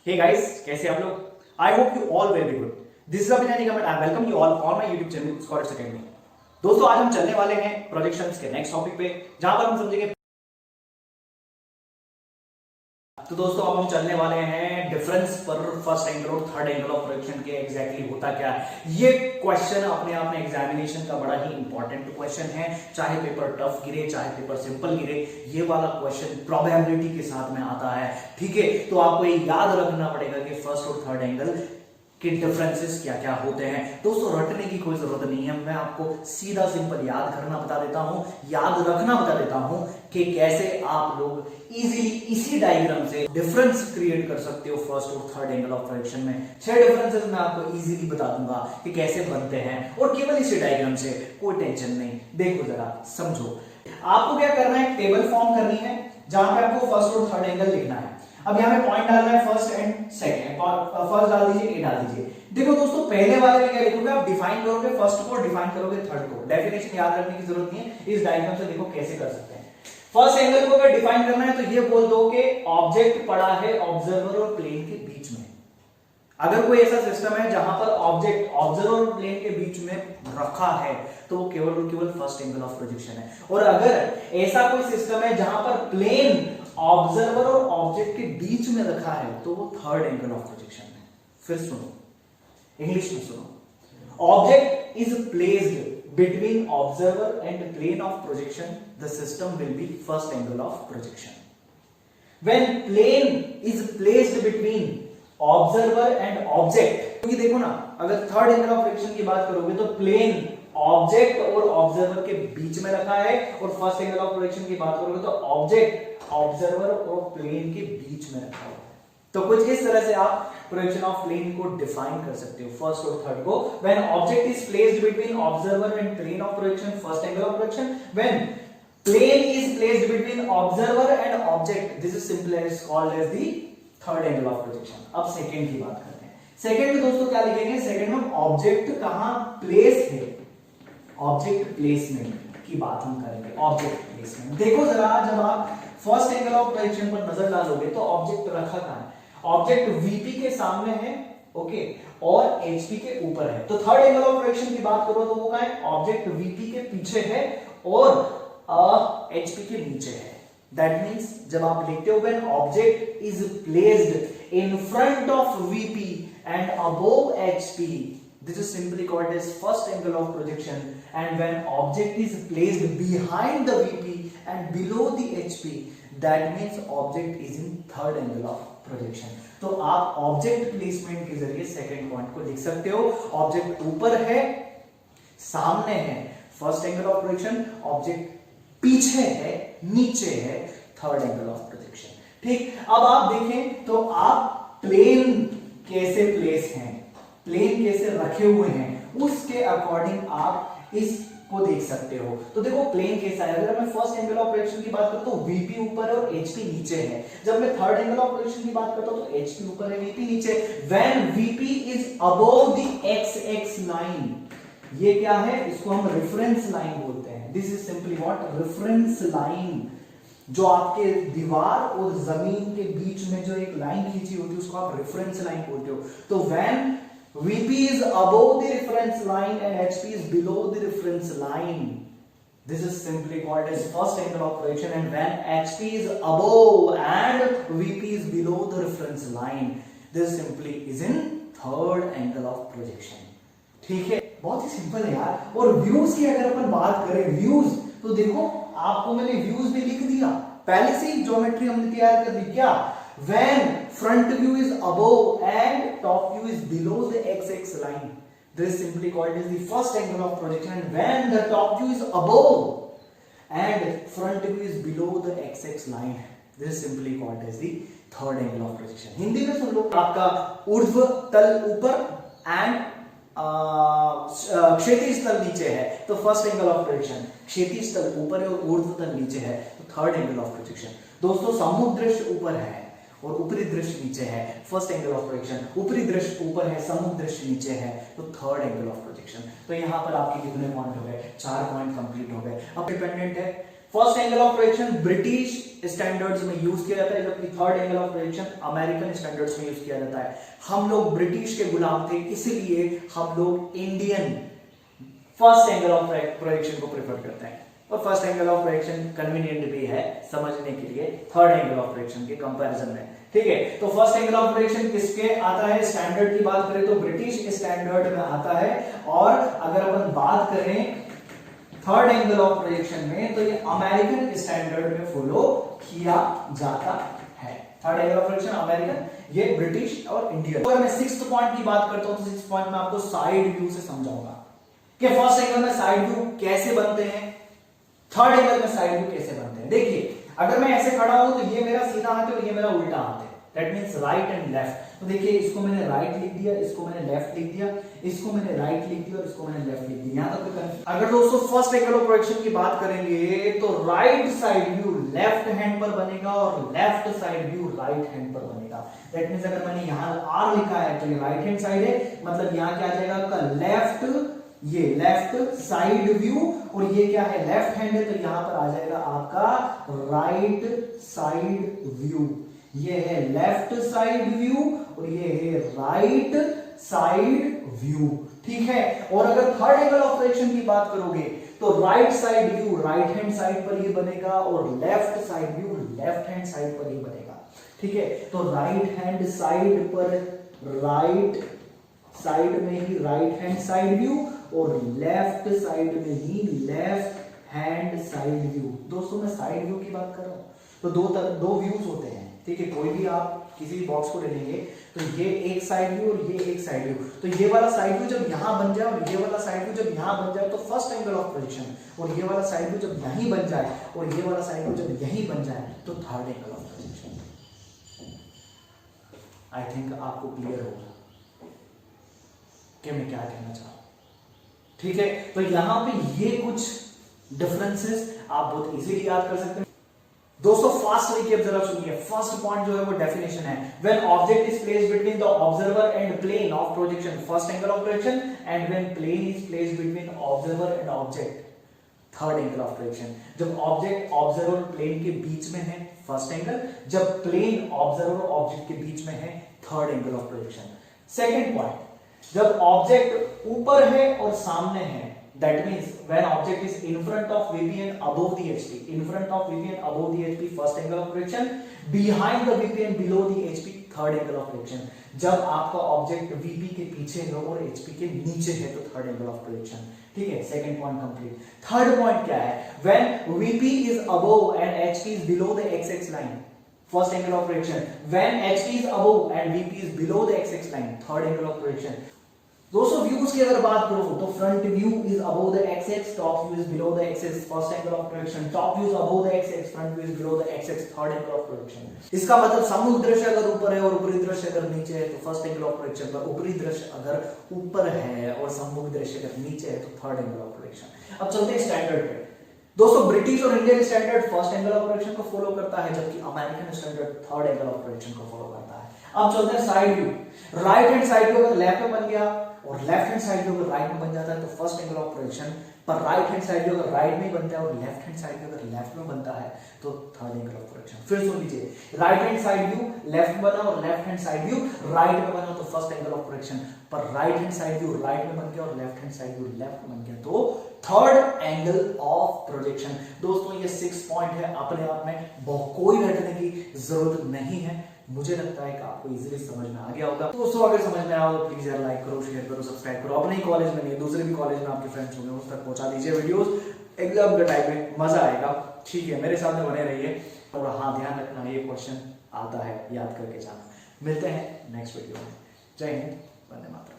Hey guys, कैसे आप लोग? I hope you all very good. This is Abhinay Nigam and I welcome you all on my YouTube channel Scholars Academy. दोस्तों, आज हम चलने वाले हैं प्रोजेक्शंस के नेक्स्ट टॉपिक पे, जहां पर हम समझेंगे। तो दोस्तों, अब हम चलने वाले हैं डिफरेंस पर फर्स्ट एंगल और थर्ड एंगल ऑफ प्रोजेक्शन के एग्जैक्टली होता क्या है। ये क्वेश्चन अपने आप में एग्जामिनेशन का बड़ा ही इंपॉर्टेंट क्वेश्चन है, चाहे पेपर टफ गिरे चाहे पेपर सिंपल गिरे, ये वाला क्वेश्चन प्रोबेबिलिटी के साथ में आता है। ठीक है, तो आपको ये याद रखना पड़ेगा कि फर्स्ट और थर्ड एंगल के डिफरेंसेस क्या क्या होते हैं। दोस्तों, रटने की कोई जरूरत नहीं है, मैं आपको सीधा सिंपल याद करना बता देता हूं, याद रखना बता देता हूं कि कैसे आप लोग इजीली इसी डायग्राम से डिफरेंस क्रिएट कर सकते हो फर्स्ट और थर्ड एंगल ऑफ प्रोजेक्शन में। 6 डिफरेंसेस मैं आपको इजीली बता दूंगा कि कैसे बनते हैं, और केवल इसी डायग्राम से, कोई टेंशन नहीं। देखो जरा, समझो। आपको क्या करना है, टेबल फॉर्म करनी है जहां पे आपको फर्स्ट और थर्ड एंगल लिखना है। अब यहां पे पॉइंट डालना है फर्स्ट एंड सेकंड, फर्स्ट डाल दीजिए, ए डाल दीजिए। देखो दोस्तों, पहले वाले में क्या लिखोगे, आप डिफाइन करोगे फर्स्ट को, डिफाइन करोगे थर्ड को। डेफिनेशन याद रखने की जरूरत नहीं है, इस डायग्राम से देखो कैसे कर सकते हैं। फर्स्ट एंगल को अगर डिफाइन करना है तो ये बोल दो कि ऑब्जेक्ट पड़ा है ऑब्जर्वर और प्लेन के बीच में। अगर कोई ऐसा सिस्टम है जहां पर ऑब्जेक्ट ऑब्जर्वर और प्लेन के बीच में रखा है तो वो केवल और केवल फर्स्ट एंगल ऑफ प्रोजेक्शन है। और अगर ऐसा कोई सिस्टम है जहां पर प्लेन ऑब्जर्वर और ऑब्जेक्ट के बीच में रखा है तो वो थर्ड एंगल ऑफ प्रोजेक्शन है। फिर सुनो, इंग्लिश में सुनो। Object is placed between observer and plane of projection, the system will be first angle of projection. When plane is placed between observer and object, क्योंकि देखो ना, अगर थर्ड एंगल ऑफ प्रोजेक्शन की बात करोगे तो प्लेन ऑब्जेक्ट और observer के बीच में रखा है, और फर्स्ट एंगल ऑफ प्रोजेक्शन की बात करोगे तो ऑब्जेक्ट ऑब्जर्वर और प्लेन के बीच में रखा हुआ है। तो कुछ इस तरह से आप प्रोजेक्शन ऑफ प्लेन को डिफाइन कर सकते हो, फर्स्ट और थर्ड को। When object is placed between observer and plane of projection, first angle of projection. When plane is placed between observer and object, this is simply is called as the third angle of projection. अब second की बात करते हैं। Second में दोस्तों क्या लिखेंगे, second में ऑब्जेक्ट कहां प्लेस है, ऑब्जेक्ट प्लेसमेंट की बात हम करेंगे। ऑब्जेक्ट प्लेसमेंट, देखो जरा, जब आप फर्स्ट एंगल ऑफ प्रोजेक्शन पर नजर डालोगे तो ऑब्जेक्ट रखा कहां है, ऑब्जेक्ट वीपी के सामने है, ओके, और एचपी के ऊपर है। तो थर्ड एंगल ऑफ प्रोजेक्शन की बात करो तो वो कहां है, ऑब्जेक्ट वीपी के पीछे है और एचपी के नीचे है। दैट मींस जब आप लिखते हो when object is placed in front of VP and above HP, this is simply called as first angle of projection. And when object is placed behind the VP and below the HP, that means object is in third angle of projection. तो आप object placement के जरिए second point को लिख सकते हो। Object ऊपर है, सामने है, first angle of projection. Object पीछे है, नीचे है, थर्ड एंगल ऑफ प्रोजेक्शन। ठीक, अब आप देखें तो आप प्लेन कैसे प्लेस हैं, प्लेन कैसे रखे हुए हैं, उसके अकॉर्डिंग आप इसको देख सकते हो। तो देखो प्लेन कैसा है, अगर मैं फर्स्ट एंगल ऑफ प्रोजेक्शन की बात करूं तो वीपी ऊपर है और एचपी नीचे है। जब मैं थर्ड एंगल ऑफ प्रोजेक्शन की बात करता हूं तो एचपी ऊपर है, वीपी नीचे। When VP is above the x x line, ये क्या है, इसको हम रेफरेंस लाइन बोलते हैं। This is simply what, reference line. जो आपके दीवार और जमीन के बीच में जो एक लाइन खींची होती है उसको आप रेफरेंस लाइन बोलते हो। तो when VP is above the reference line and HP is below the reference line, this is simply called as first angle of projection. And when HP is above and VP is below the reference line, this simply is in third angle of projection. ठीक है, बहुत ही simple है यार। और views की अगर अपन बात करें, व्यूज, तो देखो आपको मैंने व्यूज भी लिख दिया, पहले से ही ज्योमेट्री हमने तैयार कर दी। क्या, when front view is above and top view is below the x-axis line, this is simply called as the first angle of projection. And when the top view is above and front view is below the x-axis line, this is simply called as the third angle of projection. Hindi में सुन लो, आपका ऊर्ध्व तल ऊपर and क्षैतिज तल नीचे है तो फर्स्ट एंगल ऑफ प्रोजेक्शन, क्षैतिज तल ऊपर है और ऊर्ध्व तल नीचे है तो थर्ड एंगल ऑफ प्रोजेक्शन। दोस्तों, सम्मुख दृश्य ऊपर है और ऊपरी दृश्य नीचे है, फर्स्ट एंगल ऑफ प्रोजेक्शन। ऊपरी दृश्य ऊपर है, सम्मुख दृश्य नीचे है तो थर्ड एंगल ऑफ प्रोजेक्शन। तो यहां पर आपके कितने पॉइंट हो गए, 4 पॉइंट कंप्लीट हो गए। अब डिपेंडेंट है first angle of projection British standards में यूज किया जाता है, जबकि third angle of projection American standards में यूज किया जाता है। हम लोग ब्रिटिश के गुलाम थे, इसलिए हम लोग Indian first angle of projection को प्रेफर करते हैं, और first angle of projection convenient भी है समझने के लिए थर्ड एंगल ऑफ प्रोजेक्शन के कंपैरिजन में। ठीक है, तो फर्स्ट एंगल ऑफ प्रोजेक्शन किसके आता है, स्टैंडर्ड की बात करें तो ब्रिटिश स्टैंडर्ड में आता है, और अगर अपन बात करें थर्ड एंगल ऑफ प्रोजेक्शन में तो ये अमेरिकन स्टैंडर्ड में फॉलो किया जाता है। Third angle of projection American, ये ब्रिटिश और इंडियन। अगर मैं सिक्स्थ पॉइंट की बात करता हूं तो सिक्स्थ पॉइंट में आपको साइड व्यू से समझाऊंगा कि फर्स्ट एंगल में साइड व्यू कैसे बनते हैं, थर्ड एंगल में साइड व्यू कैसे बनते हैं। देखिए, अगर मैं ऐसे खड़ा हूं तो ये मेरा सीधा हाथ है और ये मेरा उल्टा हाथ है, that means right and left. तो देखिए, इसको मैंने राइट लिख दिया, इसको मैंने लेफ्ट लिख दिया, इसको मैंने राइट लिख दिया और इसको मैंने लेफ्ट लिख दिया। यहां तक तो अगर दोस्तों फर्स्ट एंगल ऑफ प्रोजेक्शन की बात करेंगे तो right side view left hand पर बनेगा और left side view right hand पर बनेगा। दैट मींस अगर मैंने यहां आर लिखा है तो ये राइट हैंड साइड है, मतलब यहां क्या आ जाएगा आपका लेफ्ट, ये लेफ्ट साइड व्यू, और ये क्या है लेफ्ट हैंड है, तो यहां पर आ जाएगा आपका राइट साइड व्यू। ये है लेफ्ट साइड व्यू और ये है राइट साइड व्यू। ठीक है, और अगर थर्ड एंगल ऑफ प्रोजेक्शन की बात करोगे तो right side view right hand side पर ही बनेगा और left side view left hand side पर ही बनेगा। ठीक है, तो राइट हैंड साइड पर राइट साइड में ही राइट हैंड साइड व्यू और लेफ्ट साइड में ही लेफ्ट हैंड साइड व्यू। दोस्तों मैं साइड व्यू की बात कर रहा हूं, तो दो व्यूज होते हैं। ठीक है, कोई भी आप किसी भी बॉक्स को ले लेंगे तो ये एक साइड व्यू और ये एक साइड व्यू, तो ये वाला साइड व्यू जब यहां बन जाए और ये वाला साइड व्यू जब यहां बन जाए तो फर्स्ट एंगल ऑफ प्रोजेक्शन, और ये वाला साइड व्यू जब यहीं बन जाए और ये वाला साइड व्यू जब यहीं बन जाए तो third angle of projection. I think आपको क्लियर होगा कि मैं क्या कहना चाह रहा हूं। ठीक है, तो यहां पे ये कुछ डिफरेंसेस आप बहुत इजीली याद कर सकते हैं। दोस्तों फास्ट रिकैप जरा सुनिए। फर्स्ट पॉइंट जो है वो डेफिनेशन है, when object is placed between the observer and plane of projection first angle of projection, and when plane is placed between observer and object third angle of projection. जब object observer plane के बीच में है first angle, जब plane observer object के बीच में है third angle of projection. Second point, जब ऑब्जेक्ट ऊपर है और सामने है, that means when object is in front of VP and above the HP, in front of VP and above the HP first angle of projection, behind the VP and below the HP third angle of projection। जब आपका object VP के पीछे है और HP के नीचे है तो थर्ड एंगल ऑफ प्रोजेक्शन। ठीक है, second point complete. Third point क्या है, when VP is above and HP is below the XX line first angle of projection, when HP is above and VP is below the XX line third angle of projection। दोस्तों views की अगर बात करो तो front view is above the x x, top view is below the x x first angle of projection, top view is above the x x, front view is below the x x third angle of projection. इसका मतलब सम्मुख दृश्य अगर ऊपर है और ऊपरी दृश्य अगर नीचे है तो फर्स्ट एंगल ऑफ प्रोजेक्शन पर, ऊपरी दृश्य अगर ऊपर है और सम्मुख दृश्य अगर नीचे है तो थर्ड एंगल ऑफ प्रोजेक्शन। अब चलते हैं स्टैंडर्ड पे। दोस्तों ब्रिटिश और Indian standard first angle of projection को फॉलो करता है, जबकि American standard third angle of projection को फॉलो करता है। अब चलते हैं side view. Right hand side view अगर लेफ्ट में बन गया और लेफ्ट हैंड साइड व्यू अगर राइट में बन जाता है तो फर्स्ट एंगल ऑफ प्रोजेक्शन, पर राइट हैंड साइड व्यू अगर राइट में बनता है और लेफ्ट हैंड साइड व्यू अगर लेफ्ट में बनता है तो थर्ड एंगल ऑफ प्रोजेक्शन। फिर सुन लीजिए, right hand side view left में बना और left hand side view right में बना तो फर्स्ट एंगल ऑफ प्रोजेक्शन, पर right hand side view right में बन गया और left hand side view left में बन गया तो थर्ड एंगल ऑफ प्रोजेक्शन। दोस्तों ये 6 पॉइंट है, अपने आप में कोई रटने की जरूरत नहीं है। मुझे लगता है कि आपको इजीली समझ में आ गया होगा। तो दोस्तों अगर समझ में आया तो प्लीज यार लाइक करो, शेयर करो, सब्सक्राइब करो। अपने ही कॉलेज में नहीं दूसरे भी कॉलेज में आपके फ्रेंड्स होंगे उस तक पहुंचा दीजिए वीडियोस। एग्जाम के टाइम में मजा आएगा। ठीक है, मेरे साथ में बने रहिए और हाँ ध्यान रखना ये क्वेश्चन आता है याद करके जाना। मिलते हैं नेक्स्ट वीडियो में। जय हिंद, वंदे मातरम।